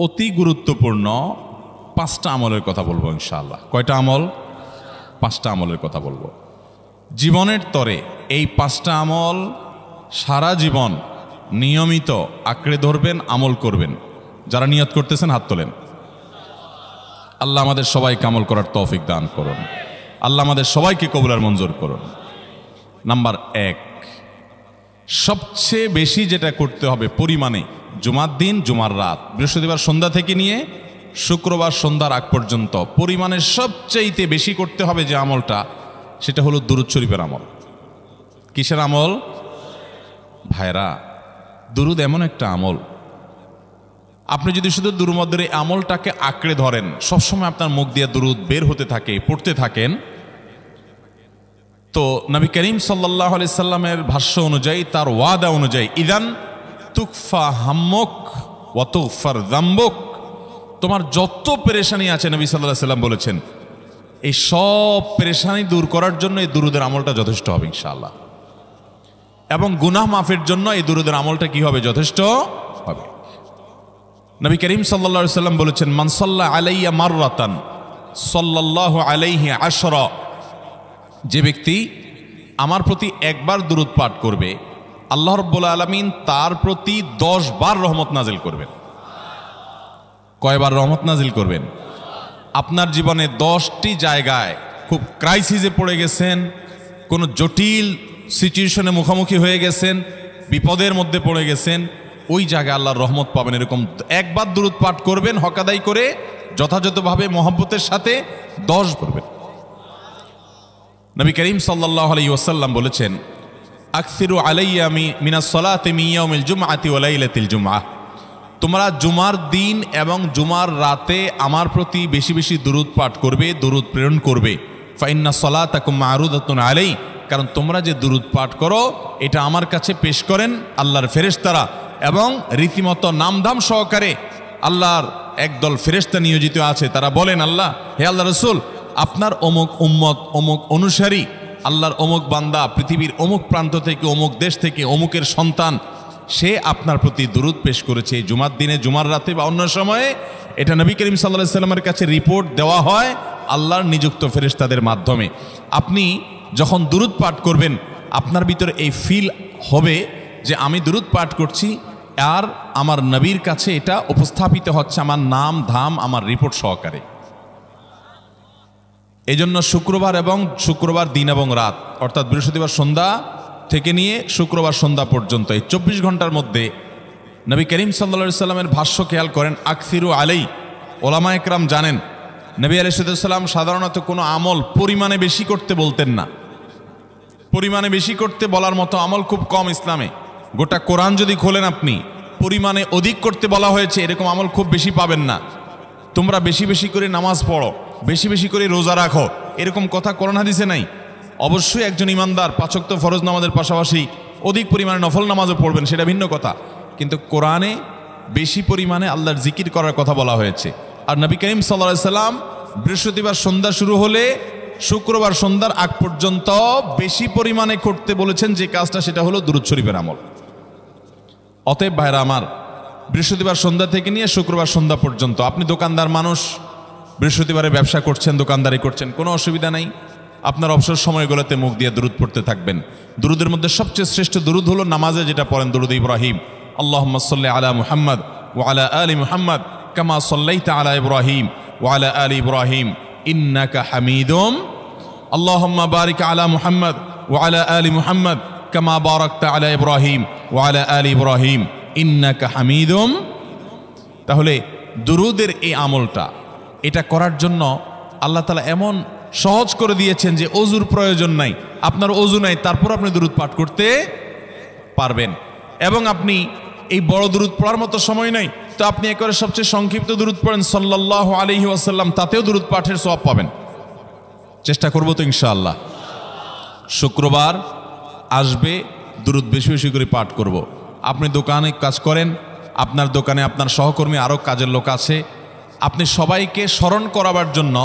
অতি গুরুত্বপূর্ণ পাঁচটা আমলের কথা বলবো ইনশাআল্লাহ। কয়টা আমল? পাঁচটা আমলের কথা বলবো। জীবনের তরে এই পাঁচটা আমল সারা জীবন নিয়মিত আঁকড়ে ধরবেন, আমল করবেন। যারা নিয়ত করতেছেন হাত তোলেন। আল্লাহ আমাদের সবাইকে আমল করার তৌফিক দান করুন। আল্লাহ আমাদের সবাইকে কবুল আর মঞ্জুর করুন। নাম্বার এক, সবচেয়ে বেশি যেটা করতে হবে পরিমাণে, জুমার দিন জুমার রাত বৃহস্পতিবার সন্ধ্যা থেকে নিয়ে শুক্রবার সন্ধ্যার আগ পর্যন্ত পরিমাণে সবচাইতে বেশি করতে হবে যে আমলটা, সেটা হলো দুরূদ শরীফের আমল। কিসের আমল? ভাইরা, দুরূদ এমন একটা আমল, আপনি যদি শুধু দুরূদের এই আমলটাকে আঁকড়ে ধরেন, সবসময় আপনার মুখ দিয়ে দুরূদ বের হতে থাকে, পড়তে থাকেন, তো নবী করিম সাল্লাল্লাহু আলাইহি সাল্লামের ভাষ্য অনুযায়ী, তার ওয়াদা অনুযায়ী, ইদান তুকফা হাম্মুক ওয়া তুগফার যামবুক, তোমার যত পেরেশানি আছে নবী সাল্লাল্লাহু আলাইহি সাল্লাম বলেছেন এই সব পেরেশানি দূর করার জন্য এই দুরূদের আমলটা যথেষ্ট হবে ইনশাআল্লাহ। এবং গুনাহ মাফের জন্য এই দুরূদের আমলটা কি হবে? যথেষ্ট হবে। নবী করিম সাল্লাল্লাহু আলাইহি সাল্লাম বলেছেন, মান সাল্লা আলাইয়া মাররাতান সাল্লাল্লাহু আলাইহি আশরা, যে ব্যক্তি আমার প্রতি একবার দুরূদ পাঠ করবে, আল্লাহ রাব্বুল আলামিন তার প্রতি 10 বার রহমত নাজিল করবেন। কয়বার রহমত নাজিল করবেন? আপনার জীবনে 10টি জায়গায় খুব ক্রাইসিসে পড়ে গেছেন, কোনো জটিল সিচুয়েশনে মুখোমুখি হয়ে গেছেন, বিপদের মধ্যে পড়ে গেছেন, ওই জায়গায় আল্লাহর রহমত পাবেন। এরকম একবার দুরূদ পাঠ করবেন, হক আদায় করে যথাযথভাবে মহব্বতের সাথে 10 করবেন। নবী করিম সাল্লাল্লাহু আলাইহি ওয়াসাল্লাম বলেছেন, আকসিরু আলাইয়া মিনাস সালাতি মিন ইয়াউমিল জুমআতি ওয়া লাইলাতিল জুমআহ, তোমরা জুমার দিন এবং জুমার রাতে আমার প্রতি বেশি বেশি দুরূদ পাঠ করবে, দুরূদ প্রেরণ করবে। ফা ইন্না সালাতাকুম মা'রুদাতুন আলাই, কারণ তোমরা যে দুরূদ পাঠ করো এটা আমার কাছে পেশ করেন আল্লাহর ফেরেশতারা, এবং রীতিমতো নামধাম সহকারে আল্লাহর একদল ফেরেশতা নিয়োজিত আছে। তারা বলেন, আল্লাহ, হে আল্লাহ রাসূল, আপনার অমুক উম্মত, অমুক অনুসারী, আল্লাহর অমুক বান্দা পৃথিবীর অমুক প্রান্ত থেকে, অমুক দেশ থেকে, অমুকের সন্তান, সে আপনার প্রতি দুরূদ পেশ করেছে জুমার দিনে, জুমার রাতে বা অন্য সময়ে। এটা নবী করিম সাল্লাল্লাহু আলাইহি সাল্লামের কাছে রিপোর্ট দেওয়া হয় আল্লাহর নিযুক্ত ফেরেশতাদের মাধ্যমে। আপনি যখন দুরূদ পাঠ করবেন, আপনার ভিতরে এই ফিল হবে যে আমি দুরূদ পাঠ করছি আর আমার নবীর কাছে এটা উপস্থাপিত হচ্ছে আমার নাম ধাম, আমার রিপোর্ট সহকারে। এই জন্য শুক্রবার দিন এবং রাত, অর্থাৎ বৃহস্পতিবার সন্ধ্যা থেকে নিয়ে শুক্রবার সন্ধ্যা পর্যন্ত এই 24 ঘন্টার মধ্যে নবী করিম সাল্লাল্লাহু আলাইহি সাল্লামের ভাষ্য খেয়াল করেন, আকসিরু আলাই। ওলামা একরাম জানেন, নবী আলাইহিস সালাম সাধারণত কোনো আমল পরিমাণে বেশি করতে বলতেন না। পরিমাণে বেশি করতে বলার মতো আমল খুব কম ইসলামে। গোটা কোরআন যদি খোলেন আপনি, পরিমাণে অধিক করতে বলা হয়েছে এরকম আমল খুব বেশি পাবেন না। তোমরা বেশি বেশি করে নামাজ পড়ো, বেশি বেশি করে রোজা রাখো, এরকম কথা কোরআন হাদিসে নাই। অবশ্যই একজন ইমানদার 5 ওয়াক্ত ফরজ নামাজের পাশাপাশি অধিক পরিমাণে নফল নামাজও পড়বেন, সেটা ভিন্ন কথা। কিন্তু কোরআনে বেশি পরিমাণে আল্লাহর জিকির করার কথা বলা হয়েছে। আর নবী করিম সাল্লাল্লাহু আলাইহি সাল্লাম বৃহস্পতিবার সন্ধ্যা শুরু হলে শুক্রবার সন্ধ্যার আগ পর্যন্ত বেশি পরিমাণে করতে বলেছেন যে কাজটা, সেটা হলো দুরূদ শরীফের আমল। অতএব ভাইরা আমার, বৃহস্পতিবার সন্ধ্যা থেকে নিয়ে শুক্রবার সন্ধ্যা পর্যন্ত, আপনি দোকানদার মানুষ, বৃহস্পতিবারে ব্যবসা করছেন, দোকানদারি করছেন, কোনো অসুবিধা নাই। আপনার অবসর সময়গুলোতে মুখ দিয়ে দুরূদ পড়তে থাকবেন। দুরূদের মধ্যে সবচেয়ে শ্রেষ্ঠ দুরূদ হলো নামাজে যেটা পড়েন, দুরূদ ইব্রাহিম। আল্লাহুম্মা সাল্লি আলা মুহাম্মদ ওয়া আলা আলি মুহাম্মদ কামা সাল্লাইতা আলা ইব্রাহিম ওয়া আলা আলি ইব্রাহিম ইন্নাকা হামিদুম, আল্লাহুম্মা বারিক আলা মুহাম্মদ ওয়া আলা আলি মুহাম্মদ কামা বারাকতা আলা ইব্রাহিম ওয়া আলা আলি ইব্রাহিম ইন্নাকা হামিদুম। তাহলে দুরূদের এই আমলটা, এটা করার জন্য আল্লাহ তাআলা এমন সহজ করে দিয়েছেন যে ওযুর প্রয়োজন নাই। আপনার ওযু নাই, তারপর আপনি দুরূদ পাঠ করতে পারবেন। এবং আপনি এই বড় দুরূদ পড়ার মতো সময় নাই, তো আপনি একেবারে সবচেয়ে সংক্ষিপ্ত দুরূদ পড়েন সাল্লাল্লাহু আলাইহি ওয়াসাল্লাম, তাতেও দুরূদ পাঠের সওয়াব পাবেন। চেষ্টা করব তো ইনশাআল্লাহ। শুক্রবার আসবে, দুরূদ বেশি বেশি করে পাঠ করব। আপনি দোকানে কাজ করেন, আপনার দোকানে আপনার সহকর্মী আরও কাজের লোক আছে, আপনি সবাইকে স্মরণ করাবার জন্য